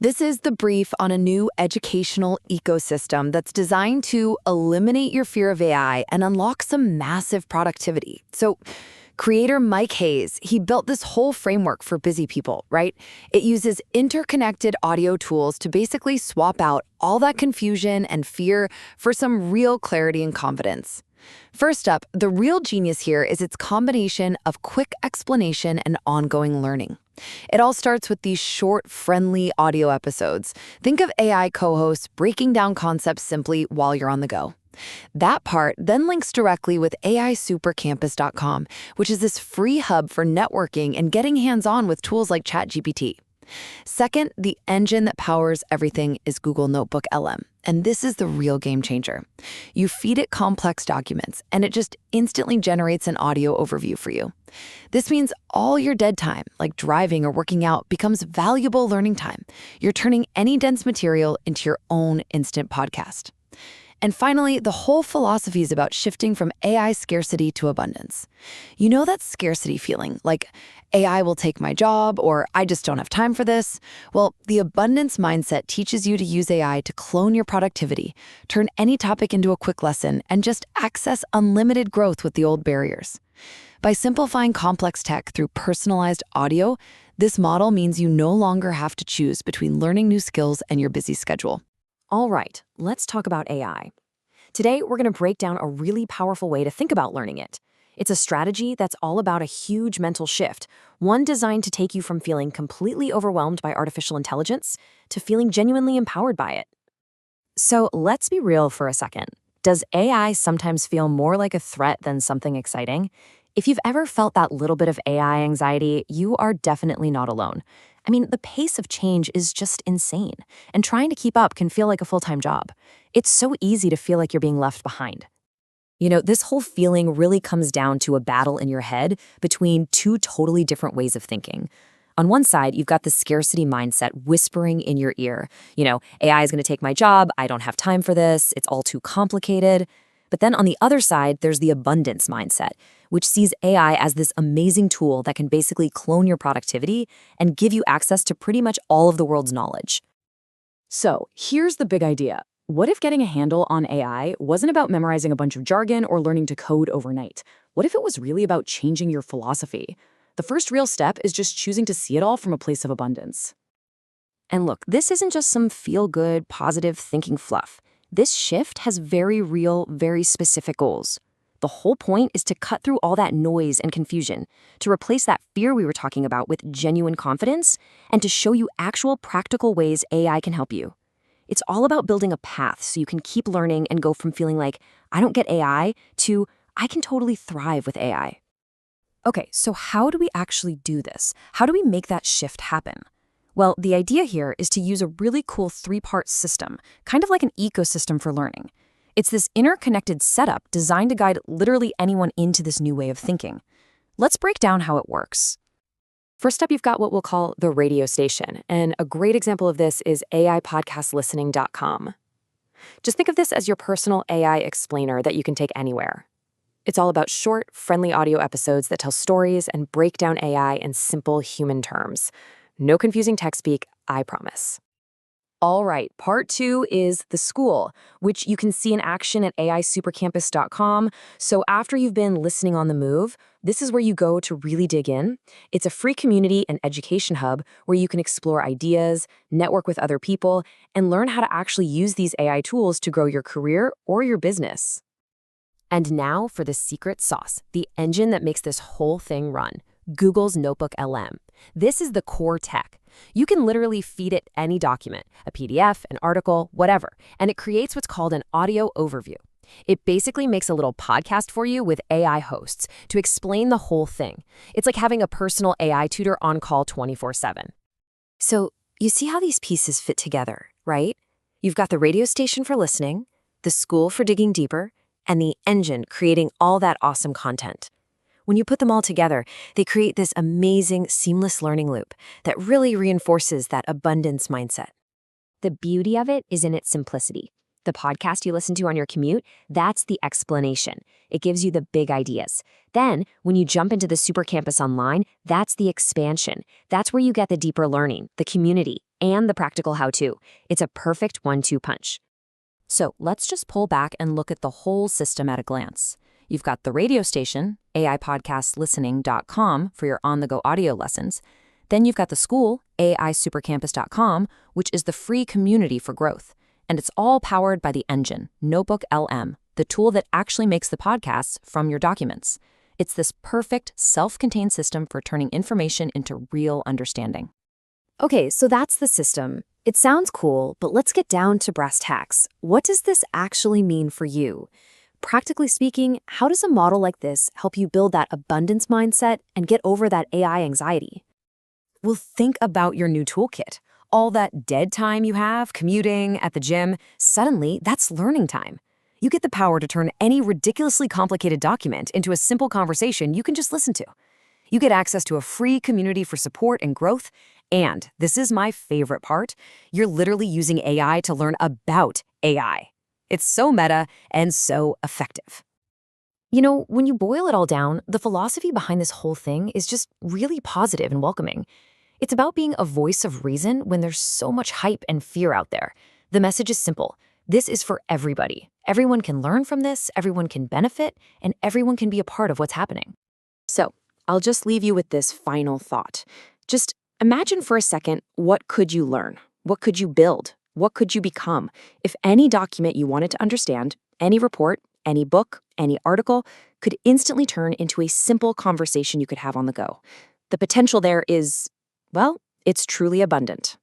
This is the brief on a new educational ecosystem that's designed to eliminate your fear of AI and unlock some massive productivity. So, creator Mike Hayes, he built this whole framework for busy people, right? It uses interconnected audio tools to basically swap out all that confusion and fear for some real clarity and confidence. First up, the real genius here is its combination of quick explanation and ongoing learning. It all starts with these short, friendly audio episodes. Think of AI co-hosts breaking down concepts simply while you're on the go. That part then links directly with AISupercampus.com, which is this free hub for networking and getting hands-on with tools like ChatGPT. Second, the engine that powers everything is Google Notebook LM, and this is the real game changer. You feed it complex documents, and it just instantly generates an audio overview for you. This means all your dead time, like driving or working out, becomes valuable learning time. You're turning any dense material into your own instant podcast. And finally, the whole philosophy is about shifting from AI scarcity to abundance. You know that scarcity feeling, like AI will take my job or I just don't have time for this? Well, the abundance mindset teaches you to use AI to clone your productivity, turn any topic into a quick lesson, and just access unlimited growth with the old barriers. By simplifying complex tech through personalized audio, this model means you no longer have to choose between learning new skills and your busy schedule. All right, let's talk about AI. Today, we're going to break down a really powerful way to think about learning it. It's a strategy that's all about a huge mental shift, one designed to take you from feeling completely overwhelmed by artificial intelligence to feeling genuinely empowered by it. So let's be real for a second. Does AI sometimes feel more like a threat than something exciting? If you've ever felt that little bit of AI anxiety, you are definitely not alone. I mean, the pace of change is just insane, and trying to keep up can feel like a full-time job. It's so easy to feel like you're being left behind. You know, this whole feeling really comes down to a battle in your head between two totally different ways of thinking. On one side, you've got the scarcity mindset whispering in your ear. You know, AI is going to take my job, I don't have time for this, it's all too complicated. But then on the other side, there's the abundance mindset, which sees AI as this amazing tool that can basically clone your productivity and give you access to pretty much all of the world's knowledge. So here's the big idea. What if getting a handle on AI wasn't about memorizing a bunch of jargon or learning to code overnight? What if it was really about changing your philosophy? The first real step is just choosing to see it all from a place of abundance. And look, this isn't just some feel-good, positive thinking fluff. This shift has very real, very specific goals. The whole point is to cut through all that noise and confusion, to replace that fear we were talking about with genuine confidence, and to show you actual practical ways AI can help you. It's all about building a path so you can keep learning and go from feeling like, I don't get AI, to I can totally thrive with AI. Okay, so how do we actually do this? How do we make that shift happen? Well, the idea here is to use a really cool three-part system, kind of like an ecosystem for learning. It's this interconnected setup designed to guide literally anyone into this new way of thinking. Let's break down how it works. First up, you've got what we'll call the radio station, and a great example of this is AIPodcastListening.com. Just think of this as your personal AI explainer that you can take anywhere. It's all about short, friendly audio episodes that tell stories and break down AI in simple human terms. No confusing tech speak, I promise. All right, part 2 is the school, which you can see in action at AISupercampus.com. So after you've been listening on the move, this is where you go to really dig in. It's a free community and education hub where you can explore ideas, network with other people, and learn how to actually use these AI tools to grow your career or your business. And now for the secret sauce, the engine that makes this whole thing run. Google's Notebook LM. This is the core tech. You can literally feed it any document, a PDF, an article, whatever, and it creates what's called an audio overview. It basically makes a little podcast for you with AI hosts to explain the whole thing. It's like having a personal AI tutor on call 24/7. So you see how these pieces fit together, right? You've got the radio station for listening, the school for digging deeper, and the engine creating all that awesome content. When you put them all together, they create this amazing, seamless learning loop that really reinforces that abundance mindset. The beauty of it is in its simplicity. The podcast you listen to on your commute, that's the explanation. It gives you the big ideas. Then, when you jump into the Super Campus online, that's the expansion. That's where you get the deeper learning, the community, and the practical how-to. It's a perfect 1-2 punch. So let's just pull back and look at the whole system at a glance. You've got the radio station, AIPodcastListening.com for your on-the-go audio lessons. Then you've got the school, AISupercampus.com, which is the free community for growth. And it's all powered by the engine, Notebook LM, the tool that actually makes the podcasts from your documents. It's this perfect, self-contained system for turning information into real understanding. Okay, so that's the system. It sounds cool, but let's get down to brass tacks. What does this actually mean for you? Practically speaking, how does a model like this help you build that abundance mindset and get over that AI anxiety? Well, think about your new toolkit. All that dead time you have, commuting, at the gym, suddenly that's learning time. You get the power to turn any ridiculously complicated document into a simple conversation you can just listen to. You get access to a free community for support and growth, and this is my favorite part, you're literally using AI to learn about AI. It's so meta and so effective. You know, when you boil it all down, the philosophy behind this whole thing is just really positive and welcoming. It's about being a voice of reason when there's so much hype and fear out there. The message is simple. This is for everybody. Everyone can learn from this, everyone can benefit, and everyone can be a part of what's happening. So, I'll just leave you with this final thought. Just imagine for a second, what could you learn? What could you build? What could you become? If any document you wanted to understand, any report, any book, any article, could instantly turn into a simple conversation you could have on the go. The potential there is, well, it's truly abundant.